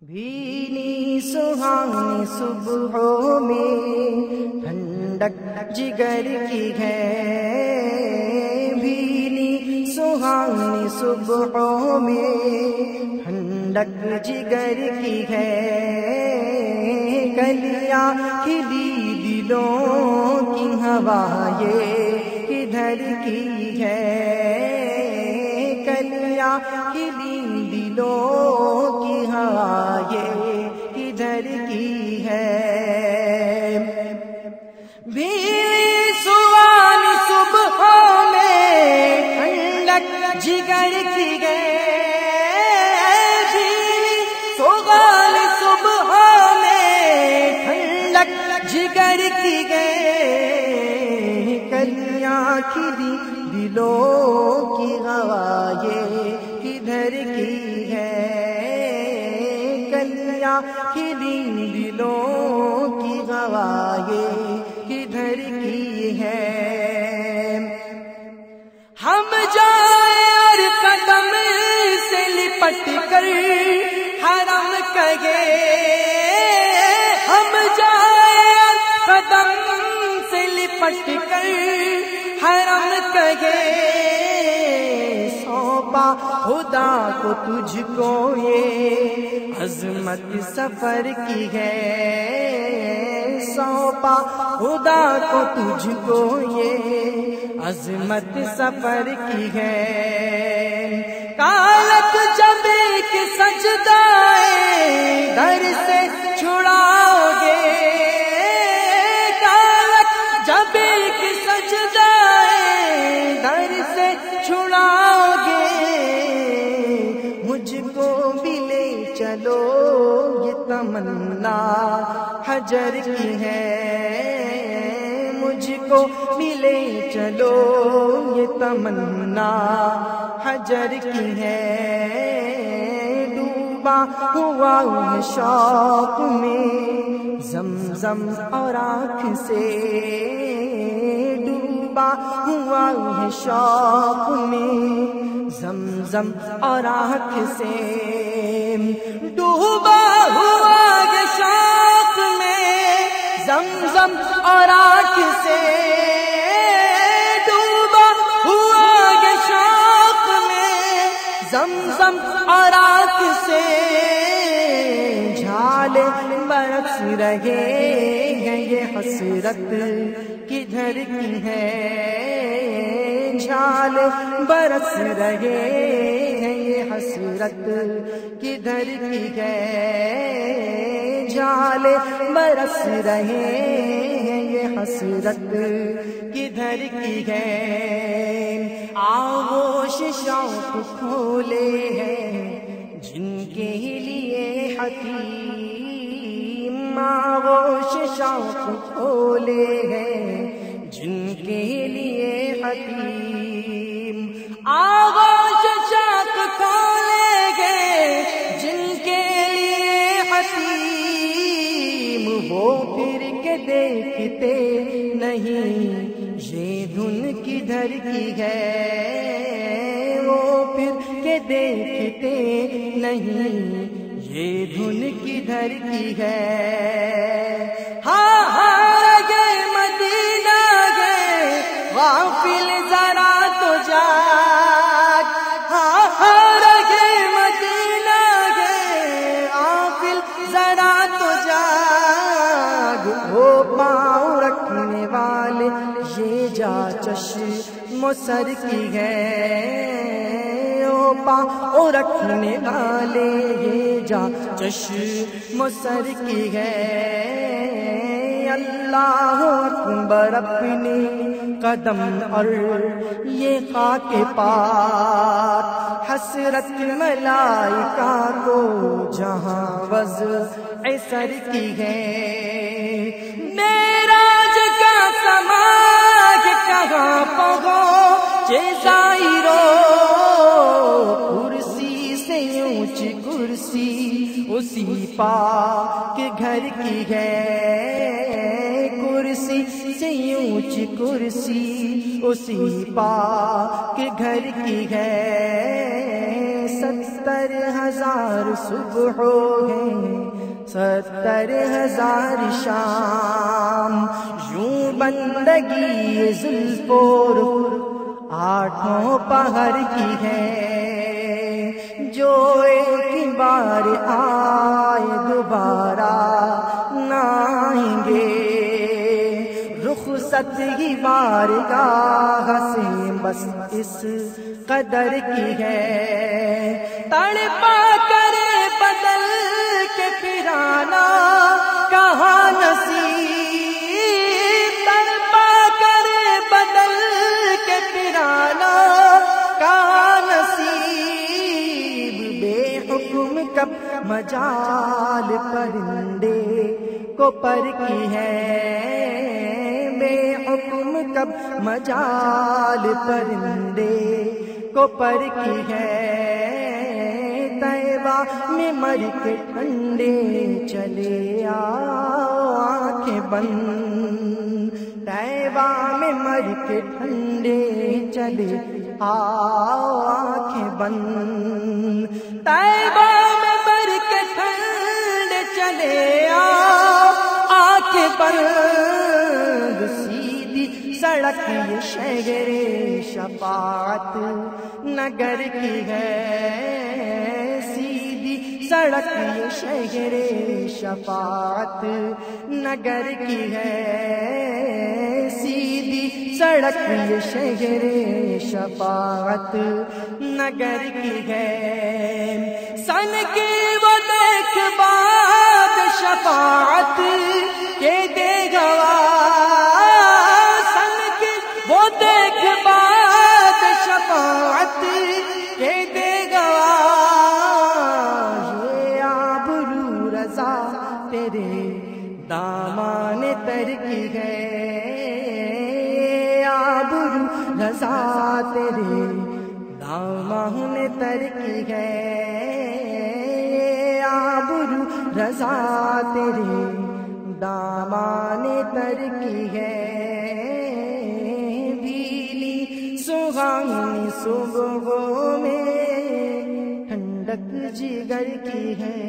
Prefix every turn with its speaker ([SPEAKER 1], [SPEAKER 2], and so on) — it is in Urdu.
[SPEAKER 1] بھینی سہانی صبحوں میں ٹھنڈک جگر کی ہے، بھینی سہانی صبحوں میں ٹھنڈک جگر کی ہے، کلیاں کھلی دلوں کی ہوا یہ کدھر کی ہے، کلیاں کھلی دلوں کی ہوا یہ کدھر کی ہے، بھینی سہانی صبحوں میں ٹھنڈک جگر کی ہے، بھینی سہانی صبحوں میں ٹھنڈک جگر کی ہے، کلیاں کھلی دلوں کی ہوا یہ کدھر کی ہے، کلیاں کھلی دلوں کی ہوا یہ کدھر کی ہے، ہم جائیں اور قدم سے لپٹ کر حرم کہے، ہم جائیں اور قدم سے لپٹ کر حرم کہے، سونپا خدا کو تجھ کو یہ عظمت سفر کی ہے، سونپا خدا کو تجھ کو یہ عظمت سفر کی ہے، کالک جب ایک سجدائے در سے چھڑاؤ گے، کالک جب ایک سجدائے در سے چھڑاؤ گے، مجھ کو بھی لے چلو یہ تمنا حجر کی ہے، مجھ کو بھی لے چلو یہ تمنا حجر کی ہے، ڈوبا ہوا ہے شوق میں زمزم اور آنکھ سے، ڈوبا ہوا ہے شوق میں زمزم اور آنکھ سے، ڈوبا ہوا ہے شوق میں زمزم اور آنکھ سے، ڈوبا ہوا ہے شوق میں زمزم اور آنکھ سے، جھال برس رہے ہیں یہ حسرت کدھر کی ہے، جھال برس رہے ہیں یہ حسرت کدھر کی ہے، جھال برس رہے ہیں یہ حسرت کدھر کی ہے، آغوش شوق کھولے ہیں جن کے لیے حکیم، آغوش شوق کھولے ہیں جن کے لیے حکیم، آغوش شوق کھولے گے جن کے لیے حکیم، وہ پھر کے دیکھتے نہیں یہ دھن کدھر کی ہے، وہ پھر کے دیکھتے نہیں یہ دھن کدھر کی ہے، ہاں ہاں گئے مدینہ گئے غافل ذرا تو جاگ، ہاں ہاں گئے مدینہ گئے غافل ذرا تو جاگ، وہ پاؤں رکھنے والے یہ جا چشم سر کی ہے، وہ پاؤں رکھنے والے یہ جا چشم سر کی ہے، اللہ اکبر اپنے قدم اور یہ خاک پاک، حسرت ملائکہ کو جہاں وضع سر کی ہے، معراج کا سماج کہاں پہنچے ظاہرو، کرسی سے اونچی کرسی اسی پاک گھر کی ہے، کرسی سے اونچی کرسی اسی پاک گھر کی ہے، 70,000 صبحوں ہیں 70,000 شام، یوں بندگی زلفور آٹھوں پہر کی ہے، جو ایک بار آئے دوبارہ نہ آئیں گے، رخصت ہی بارگاہ سے بس اس قدر کی ہے، تڑپا کرے بدل کے پھرانا کہاں نصیب، تڑپا کرے بدل کے پھرانا کہاں نصیب، بے حکم کب مجال پرندے کو پر کی ہے، بے حکم کب مجال پرندے کو پر کی ہے، طیبہ میں مر کے ٹھنڈے چلے آؤ آنکھیں بند، طیبہ میں مر کے ٹھنڈے چلے آؤ آنکھیں بند، طیبہ میں مر کے ٹھنڈے چلے آؤ آنکھیں بند، سیدھی سڑک یہ شہر شفاعت نگر کی ہے، سیدھی سڑک یہ شہر شفاعت نگر کی ہے، سیدھی سڑک یہ شہر شفاعت نگر کی ہے، سن کی وہ دیکھ باد شفاعت کے دے گوا، سن کی وہ دیکھ باد شفاعت کے دے گوا، یہ آبرو رضا تیرے دامان تر کی ہے، آبرو رضا تیرے دامان تر کی ہے، آبرو رضا تیرے دامان تر کی ہے، بھیلی سہانی صبحوں میں ٹھنڈک جگر کی ہے۔